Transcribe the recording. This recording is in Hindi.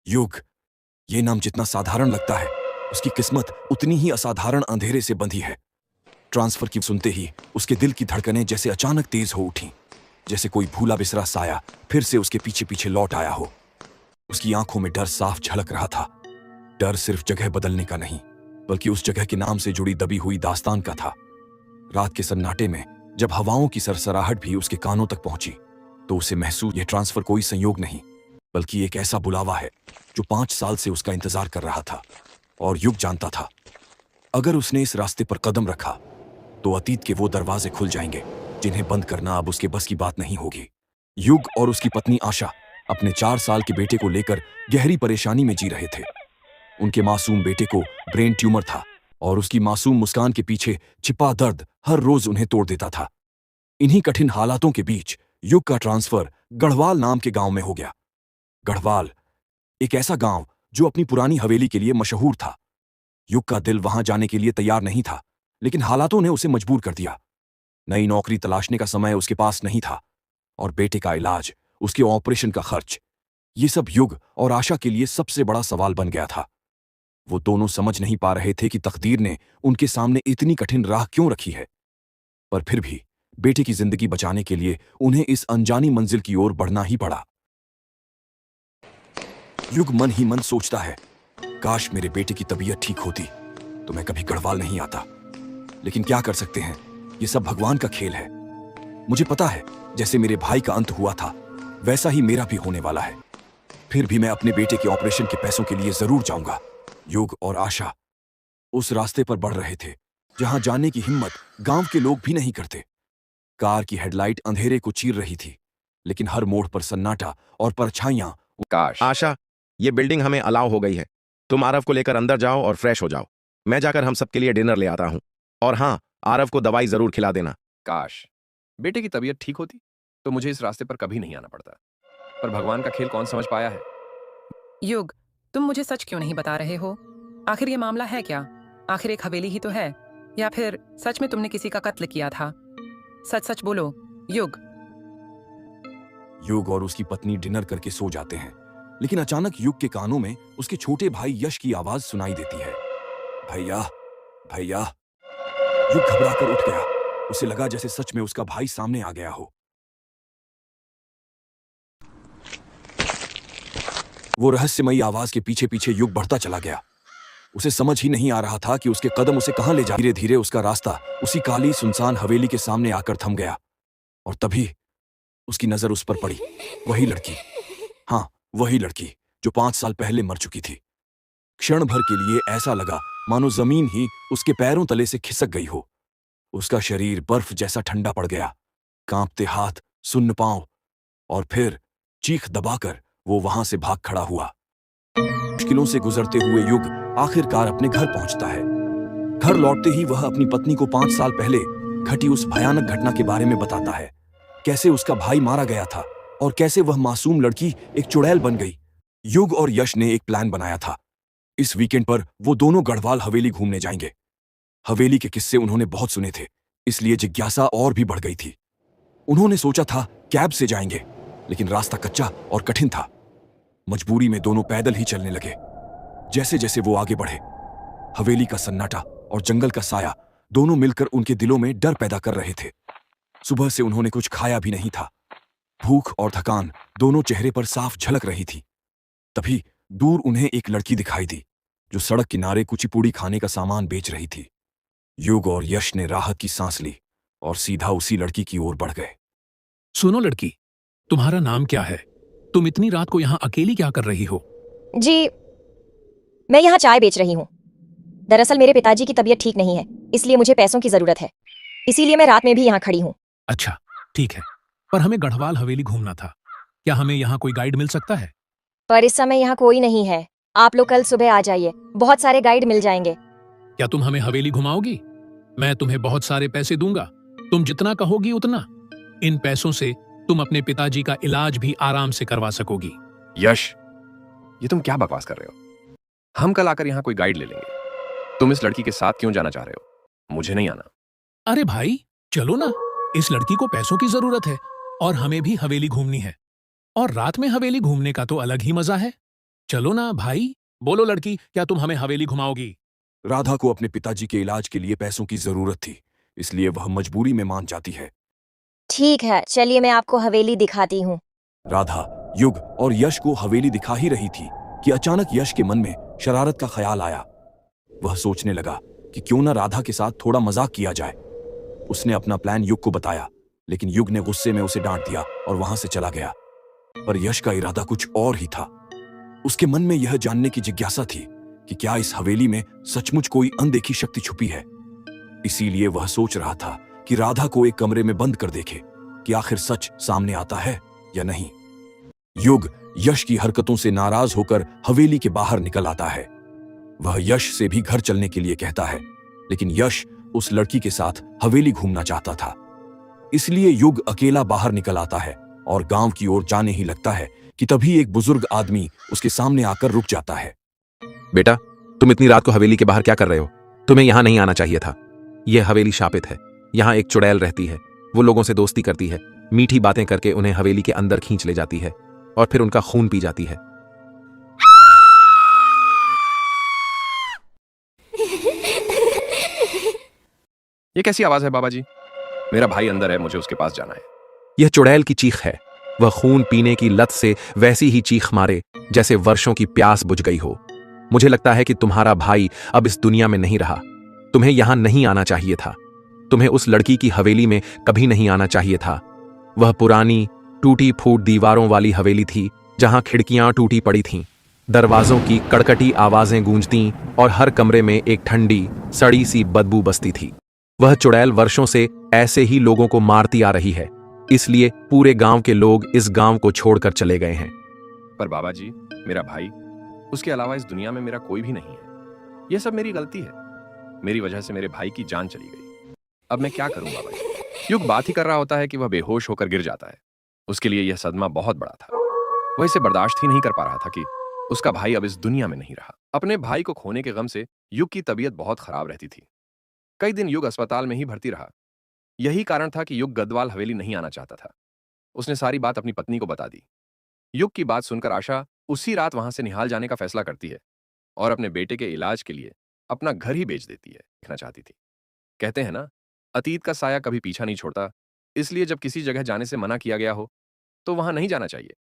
युग, ये नाम जितना साधारण लगता है, उसकी किस्मत उतनी ही असाधारण अंधेरे से बंधी है। ट्रांसफर की सुनते ही उसके दिल की धड़कनें जैसे अचानक तेज हो उठी, जैसे कोई भूला बिसरा साया फिर से उसके पीछे पीछे लौट आया हो। उसकी आंखों में डर साफ झलक रहा था। डर सिर्फ जगह बदलने का नहीं, बल्कि उस जगह के नाम से जुड़ी दबी हुई दास्तान का था। रात के सन्नाटे में जब हवाओं की सरसराहट भी उसके कानों तक पहुंची, तो उसे महसूस यह ट्रांसफर कोई संयोग नहीं, बल्कि एक ऐसा बुलावा है जो 5 साल से उसका इंतजार कर रहा था। और युग जानता था, अगर उसने इस रास्ते पर कदम रखा तो अतीत के वो दरवाजे खुल जाएंगे जिन्हें बंद करना अब उसके बस की बात नहीं होगी। युग और उसकी पत्नी आशा अपने 4 साल के बेटे को लेकर गहरी परेशानी में जी रहे थे। उनके मासूम बेटे को ब्रेन ट्यूमर था और उसकी मासूम मुस्कान के पीछे छिपा दर्द हर रोज उन्हें तोड़ देता था। इन्हीं कठिन हालातों के बीच युग का ट्रांसफर गढ़वाल नाम के गांव में हो गया। गढ़वाल, एक ऐसा गांव जो अपनी पुरानी हवेली के लिए मशहूर था। युग का दिल वहां जाने के लिए तैयार नहीं था, लेकिन हालातों ने उसे मजबूर कर दिया। नई नौकरी तलाशने का समय उसके पास नहीं था और बेटे का इलाज, उसके ऑपरेशन का खर्च, ये सब युग और आशा के लिए सबसे बड़ा सवाल बन गया था। वो दोनों समझ नहीं पा रहे थे कि तकदीर ने उनके सामने इतनी कठिन राह क्यों रखी है। पर फिर भी बेटे की जिंदगी बचाने के लिए उन्हें इस अनजानी मंजिल की ओर बढ़ना ही पड़ा। युग मन ही मन सोचता है, काश मेरे बेटे की तबीयत ठीक होती तो मैं कभी गढ़वाल नहीं आता। लेकिन क्या कर सकते हैं, ये सब भगवान का खेल है। मुझे पता है, जैसे मेरे भाई का अंत हुआ था वैसा ही मेरा भी होने वाला है। फिर भी मैं अपने बेटे के ऑपरेशन के पैसों के लिए जरूर जाऊंगा। युग और आशा उस रास्ते पर बढ़ रहे थे जहां जाने की हिम्मत गांव के लोग भी नहीं करते। कार की हेडलाइट अंधेरे को चीर रही थी, लेकिन हर मोड़ पर सन्नाटा और परछाइयां। काश। आशा, ये बिल्डिंग हमें अलाउ हो गई है। तुम आरव को लेकर अंदर जाओ और फ्रेश हो जाओ। मैं जाकर हम सबके लिए डिनर ले आता हूँ। और हाँ, आरव को दवाई जरूर खिला देना। काश बेटे की तबीयत ठीक होती तो मुझे इस रास्ते पर कभी नहीं आना पड़ता। पर भगवान का खेल कौन समझ पाया है। युग, तुम मुझे सच क्यों नहीं बता रहे हो? आखिर ये मामला है क्या? आखिर एक हवेली ही तो है, या फिर सच में तुमने किसी का कत्ल किया था? सच सच बोलो युग। युग और उसकी पत्नी डिनर करके सो जाते हैं, लेकिन अचानक युग के कानों में उसके छोटे भाई यश की आवाज सुनाई देती है, भैया भैया। युग घबराकर उठ गया। उसे लगा जैसे सच में उसका भाई सामने आ गया हो। वो रहस्यमयी आवाज के पीछे पीछे युग बढ़ता चला गया। उसे समझ ही नहीं आ रहा था कि उसके कदम उसे कहां ले जा। धीरे धीरे उसका रास्ता उसी काली सुनसान हवेली के सामने आकर थम गया। और तभी उसकी नजर उस पर पड़ी, वही लड़की। हाँ, वही लड़की जो 5 साल पहले मर चुकी थी। क्षण भर के लिए ऐसा लगा मानो जमीन ही उसके पैरों तले से खिसक गई हो। उसका शरीर बर्फ जैसा ठंडा पड़ गया, कांपते हाथ, सुन्न पांव, और फिर चीख दबाकर वो वहां से भाग खड़ा हुआ। मुश्किलों से गुजरते हुए युग आखिरकार अपने घर पहुंचता है। घर लौटते ही वह अपनी पत्नी को 5 साल पहले घटी उस भयानक घटना के बारे में बताता है। कैसे उसका भाई मारा गया था और कैसे वह मासूम लड़की एक चुड़ैल बन गई। युग और यश ने एक प्लान बनाया था। इस वीकेंड पर वो दोनों गढ़वाल हवेली घूमने जाएंगे। हवेली के किस्से उन्होंने बहुत सुने थे, इसलिए जिज्ञासा और भी बढ़ गई थी। उन्होंने सोचा था कैब से जाएंगे, लेकिन रास्ता कच्चा और कठिन था। मजबूरी में दोनों पैदल ही चलने लगे। जैसे जैसे वो आगे बढ़े, हवेली का सन्नाटा और जंगल का साया दोनों मिलकर उनके दिलों में डर पैदा कर रहे थे। सुबह से उन्होंने कुछ खाया भी नहीं था। भूख और थकान दोनों चेहरे पर साफ झलक रही थी। तभी दूर उन्हें एक लड़की दिखाई दी जो सड़क किनारे कुचिपुड़ी खाने का सामान बेच रही थी। युग और यश ने राहत की सांस ली और सीधा उसी लड़की की ओर बढ़ गए। सुनो लड़की, तुम्हारा नाम क्या है? तुम इतनी रात को यहाँ अकेली क्या कर रही हो? जी, मैं यहाँ चाय बेच रही हूँ। दरअसल मेरे पिताजी की तबीयत ठीक नहीं है, इसलिए मुझे पैसों की जरूरत है। इसीलिए मैं रात में भी यहाँ खड़ी हूँ। अच्छा, ठीक है, पर हमें गढ़वाल हवेली घूमना था। क्या हमें यहाँ कोई गाइड मिल सकता है? पर इस समय यहाँ कोई नहीं है। आप लोग कल सुबह आ जाइए, बहुत सारे गाइड मिल जाएंगे। क्या तुम हमें हवेली घुमाओगी? मैं तुम्हें बहुत सारे पैसे दूंगा, तुम जितना कहोगी उतना। इन पैसों से तुम अपने पिताजी का इलाज भी आराम से करवा सकोगी। यश, ये तुम क्या बकवास कर रहे हो? हम कल आकर यहाँ कोई गाइड ले लेंगे। तुम इस लड़की के साथ क्यों जाना चाह रहे हो? मुझे नहीं आना। अरे भाई, चलो ना, इस लड़की को पैसों की जरूरत है और हमें भी हवेली घूमनी है। और रात में हवेली घूमने का तो अलग ही मजा है। चलो ना भाई, बोलो लड़की, क्या तुम हमें हवेली घुमाओगी? राधा को अपने पिताजी के इलाज के लिए पैसों की जरूरत थी, इसलिए वह मजबूरी में मान जाती है। ठीक है, चलिए मैं आपको हवेली दिखाती हूँ। राधा युग और यश को हवेली दिखा ही रही थी कि अचानक यश के मन में शरारत का ख्याल आया। वह सोचने लगा कि क्यों न राधा के साथ थोड़ा मजाक किया जाए। उसने अपना प्लान युग को बताया, लेकिन युग ने गुस्से में उसे डांट दिया और वहां से चला गया। पर यश का इरादा कुछ और ही था। उसके मन में यह जानने की जिज्ञासा थी कि क्या इस हवेली में सचमुच कोई अनदेखी शक्ति छुपी है। इसीलिए वह सोच रहा था कि राधा को एक कमरे में बंद कर देखे कि आखिर सच सामने आता है या नहीं। युग यश की हरकतों से नाराज होकर हवेली के बाहर निकल आता है। वह यश से भी घर चलने के लिए कहता है, लेकिन यश उस लड़की के साथ हवेली घूमना चाहता था। इसलिए युग अकेला बाहर निकल आता है और गांव की ओर जाने ही लगता है कि तभी एक बुजुर्ग आदमी उसके सामने आकर रुक जाता है। बेटा, तुम इतनी रात को हवेली के बाहर क्या कर रहे हो? तुम्हें यहां नहीं आना चाहिए था। यह हवेली शापित है। यहाँ एक चुड़ैल रहती है। वो लोगों से दोस्ती करती है, मीठी बातें करके उन्हें हवेली के अंदर खींच ले जाती है और फिर उनका खून पी जाती है। ये कैसी आवाज है बाबा जी? मेरा भाई अंदर है, मुझे उसके पास जाना है। यह चुड़ैल की चीख है। वह खून पीने की लत से वैसी ही चीख मारे जैसे वर्षों की प्यास बुझ गई हो। मुझे लगता है कि तुम्हारा भाई अब इस दुनिया में नहीं रहा। तुम्हें यहां नहीं आना चाहिए था। तुम्हें उस लड़की की हवेली में कभी नहीं आना चाहिए था। वह पुरानी टूटी फूट दीवारों वाली हवेली थी, जहां खिड़कियां टूटी पड़ी थीं, दरवाजों की कड़कटी आवाजें गूंजती और हर कमरे में एक ठंडी सड़ी सी बदबू बसती थी। वह चुड़ैल वर्षों से ऐसे ही लोगों को मारती आ रही है, इसलिए पूरे गांव के लोग इस गांव को छोड़कर चले गए हैं। पर बाबा जी, मेरा भाई, उसके अलावा इस दुनिया में मेरा कोई भी नहीं है। यह सब मेरी गलती है। मेरी वजह से मेरे भाई की जान चली गई। अब मैं क्या करूं बाबा जी? युग बात ही कर रहा होता है कि वह बेहोश होकर गिर जाता है। उसके लिए यह सदमा बहुत बड़ा था। वह इसे बर्दाश्त ही नहीं कर पा रहा था कि उसका भाई अब इस दुनिया में नहीं रहा। अपने भाई को खोने के गम से युग की तबीयत बहुत खराब रहती थी। कई दिन युग अस्पताल में ही भर्ती रहा। यही कारण था कि युग गदवाल हवेली नहीं आना चाहता था। उसने सारी बात अपनी पत्नी को बता दी। युग की बात सुनकर आशा उसी रात वहां से निहाल जाने का फैसला करती है और अपने बेटे के इलाज के लिए अपना घर ही बेच देती है। देखना चाहती थी। कहते हैं ना, अतीत का साया कभी पीछा नहीं छोड़ता। इसलिए जब किसी जगह जाने से मना किया गया हो तो वहां नहीं जाना चाहिए।